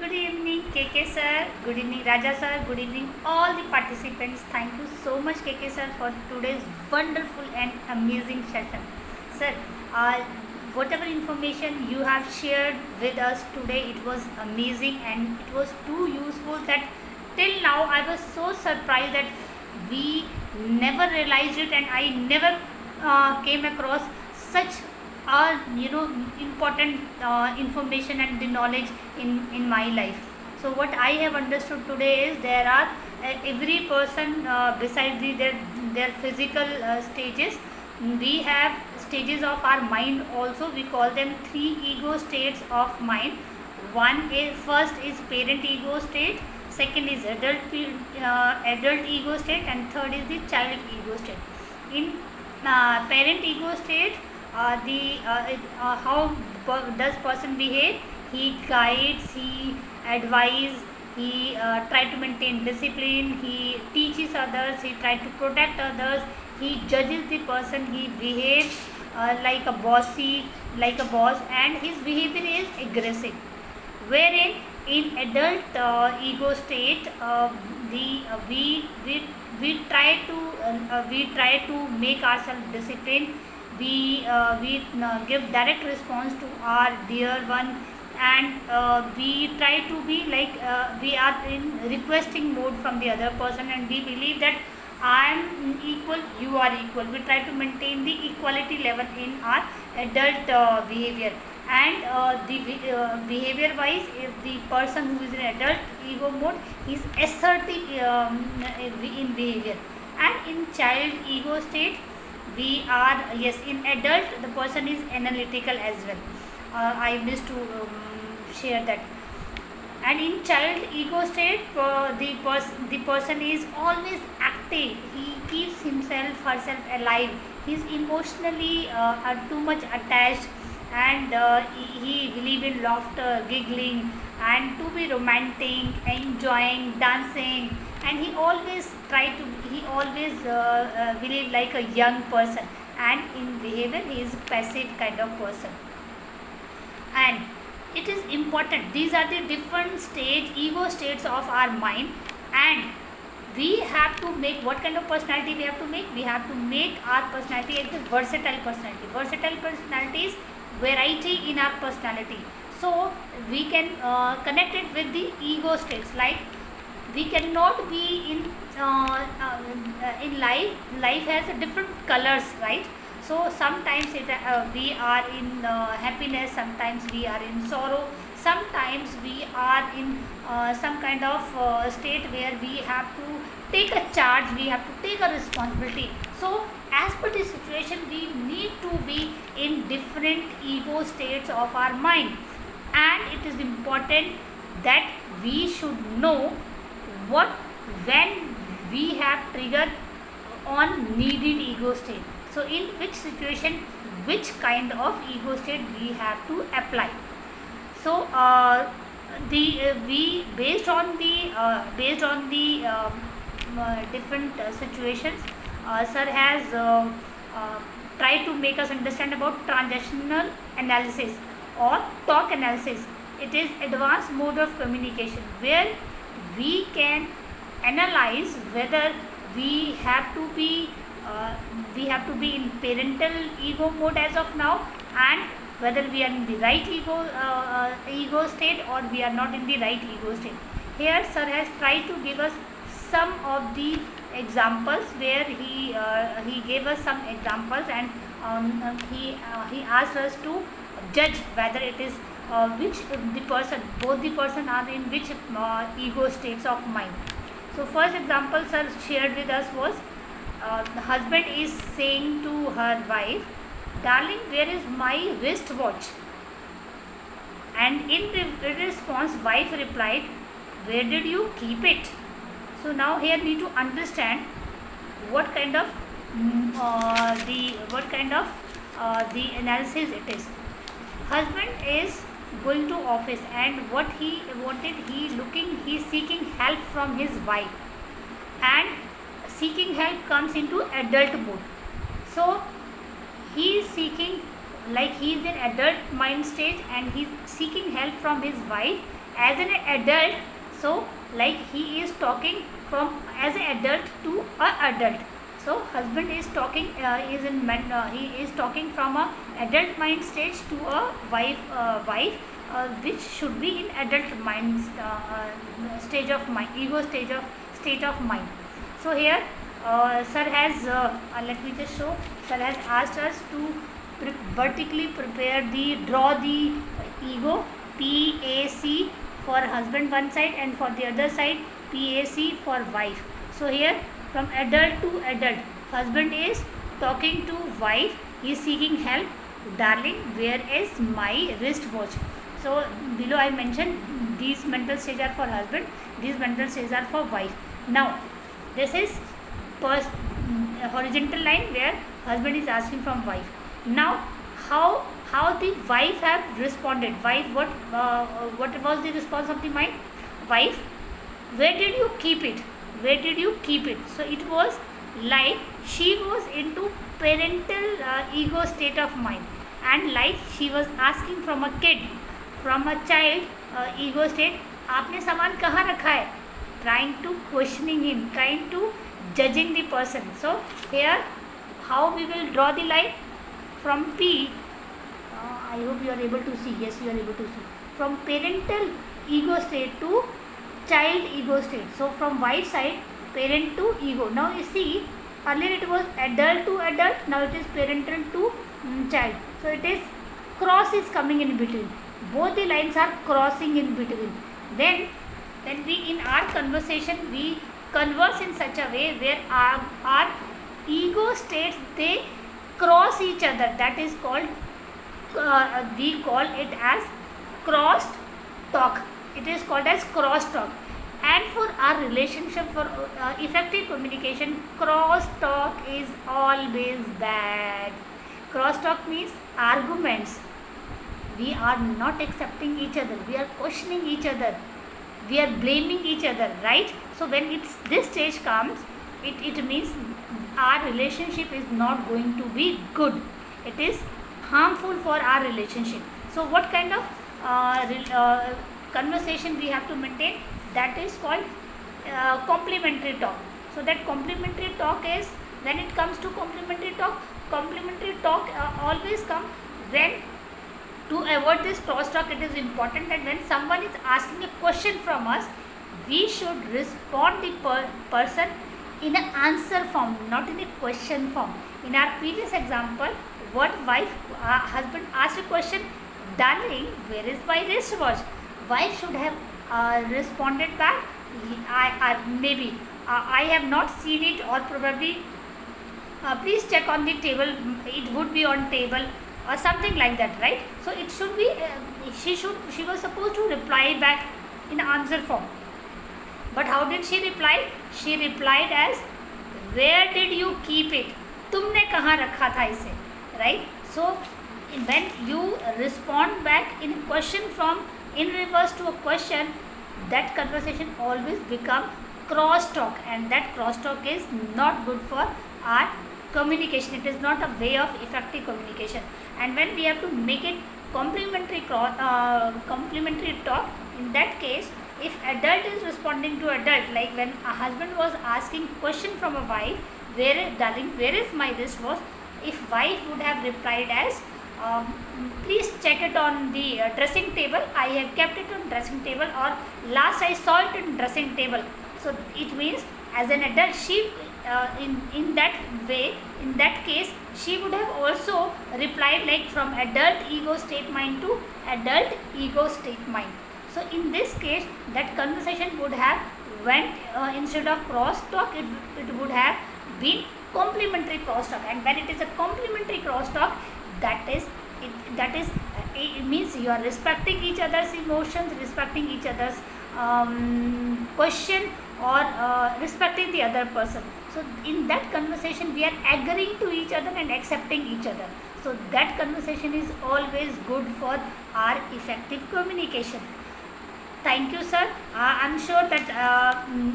Good evening, KK sir. Good evening, Raja sir. Good evening, all the participants. Thank you so much, KK sir, for today's wonderful and amazing session. Sir, whatever information you have shared with us today, it was amazing and it was too useful that till now I was so surprised that we never realized it, and I never came across such important information and the knowledge in my life. So what I have understood today is there are every person beside their physical stages, we have stages of our mind also. We call them three ego states of mind. First is parent ego state, second is adult ego state, and third is the child ego state. In parent ego state, how does person behave? He guides, he advises, he try to maintain discipline, he teaches others, he try to protect others, he judges the person, he behaves like a boss, and his behavior is aggressive. Wherein in adult ego state, we try to make ourselves disciplined. We give direct response to our dear one, and we try to be like we are in requesting mode from the other person, and we believe that I am equal, you are equal. We try to maintain the equality level in our adult behavior. And the behavior wise, if the person who is in adult ego mode is assertive in behavior. And in child ego state, we are, yes, in adult the person is analytical as well. I missed to share that. And in child ego state, the person is always active, he keeps herself alive, he is emotionally too much attached, and he believe in laughter, giggling, and to be romantic, enjoying, dancing, and he always believe like a young person, and in behavior he is a passive kind of person. And it is important, these are the different ego states of our mind, and we have to make, what kind of personality we have to make? We have to make our personality as a versatile personality is variety in our personality. So we can connect it with the ego states. Like, we cannot be in life has a different colors, right? So sometimes we are in happiness, sometimes we are in sorrow, sometimes we are in some kind of state where we have to take a charge, we have to take a responsibility. So as per the situation, we need to be in different ego states of our mind, and it is important that we should know what, when we have triggered on needed ego state. So in which situation, which kind of ego state we have to apply. So we based on the different situations, sir has tried to make us understand about transactional analysis or talk analysis. It is advanced mode of communication where we can analyze whether we have to be in parental ego mode as of now, and whether we are in the right ego state, or we are not in the right ego state. Here sir has tried to give us some of the examples, where he gave us some examples, and he asked us to judge whether it is both the person are in which ego states of mind. So first example sir shared with us was, the husband is saying to her wife, "Darling, where is my wristwatch?" And in response, wife replied, "Where did you keep it?" So now here we need to understand what kind of the analysis it is. Husband is going to office, and what he wanted, he's seeking help from his wife, and seeking help comes into adult mode. So he is seeking, like he is in adult mind stage, and he's seeking help from his wife as an adult. So like he is talking from as an adult to a adult. So husband is talking he is talking from a adult mind stage to a wife which should be in adult mind stage of mind, ego state of mind. So here sir has let me just show. Sir has asked us to vertically draw the ego PAC for husband one side and for the other side PAC for wife. So here from adult to adult, husband is talking to wife, he is seeking help. Darling, where is my wristwatch? So below I mentioned these mental stages are for husband, these mental stages are for wife. Now this is horizontal line where husband is asking from wife. Now how the wife have responded? Wife, what was the response of the wife? Where did you keep it? Where did you keep it? So it was like she was into parental ego state of mind, and like she was asking from a kid, from a child ego state, आपने सामान कहाँ रखा है? Trying to questioning him, trying to judging the person. So here how we will draw the line from P. I hope you are able to see. Yes, you are able to see. From parental ego state to child ego state. So from wife side, parent to ego. Now you see, earlier it was adult to adult. Now it is parental to child. So it is cross is coming in between. Both the lines are crossing in between. Then we in our conversation we converse in such a way where our ego states they cross each other. That is called we call it as cross talk. It is called as cross talk. And for our relationship, for effective communication, cross talk is always bad. Cross talk means arguments. We are not accepting each other. We are questioning each other. We are blaming each other, right? So when this stage comes, it means our relationship is not going to be good. It is harmful for our relationship. So what kind of conversation we have to maintain? That is called complementary talk. So that complementary talk is, when it comes to complementary talk always come when, to avoid this cross talk, it is important that when someone is asking a question from us, we should respond the person in an answer form, not in a question form. In our previous example, what husband asked a question, darling, where is my wristwatch? Wife should have responded back, I have not seen it, or probably please check on the table, it would be on table, or something like that, right? So it should be she was supposed to reply back in answer form. But how did she reply? She replied as, where did you keep it? तुमने कहाँ रखा था इसे, right? So when you respond back in question from in reverse to a question, that conversation always become cross talk, and that cross talk is not good for our communication. It is not a way of effective communication. And when we have to make it complementary talk, in that case, if adult is responding to adult, like when a husband was asking question from a wife, darling, where is my wristwatch? If wife would have replied as, please check it on the dressing table, I have kept it on dressing table, or last I saw it in dressing table. So it means as an adult, she in that way, in that case, she would have also replied like from adult ego state mind to adult ego state mind. So in this case, that conversation would have went instead of cross talk, it would have been complementary cross talk. And when it is a complementary cross talk, it means you are respecting each other's emotions, respecting each other's question, or respecting the other person. So in that conversation, we are agreeing to each other and accepting each other. So that conversation is always good for our effective communication. Thank you, sir. I'm sure that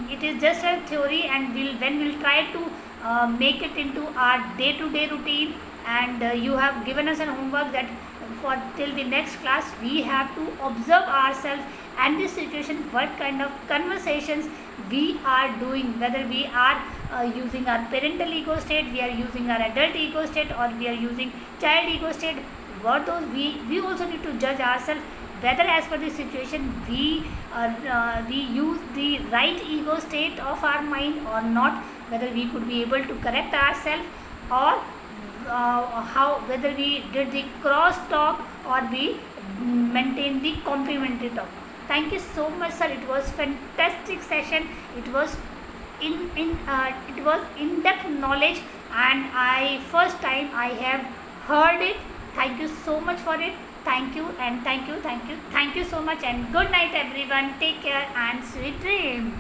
it is just a theory, and when we'll try to make it into our day-to-day routine, and you have given us an homework that for till the next class we have to observe ourselves and this situation, what kind of conversations we are doing, whether we are using our parental ego state, we are using our adult ego state, or we are using child ego state. What those we also need to judge ourselves whether as per the situation we use the right ego state of our mind or not, whether we could be able to correct ourselves, or how whether we did the cross talk or we maintain the complimentary talk. Thank you so much, sir. It was fantastic session. It was it was in depth knowledge, and I first time I have heard it. Thank you so much for it. Thank you, and thank you so much, and good night everyone. Take care and sweet dream.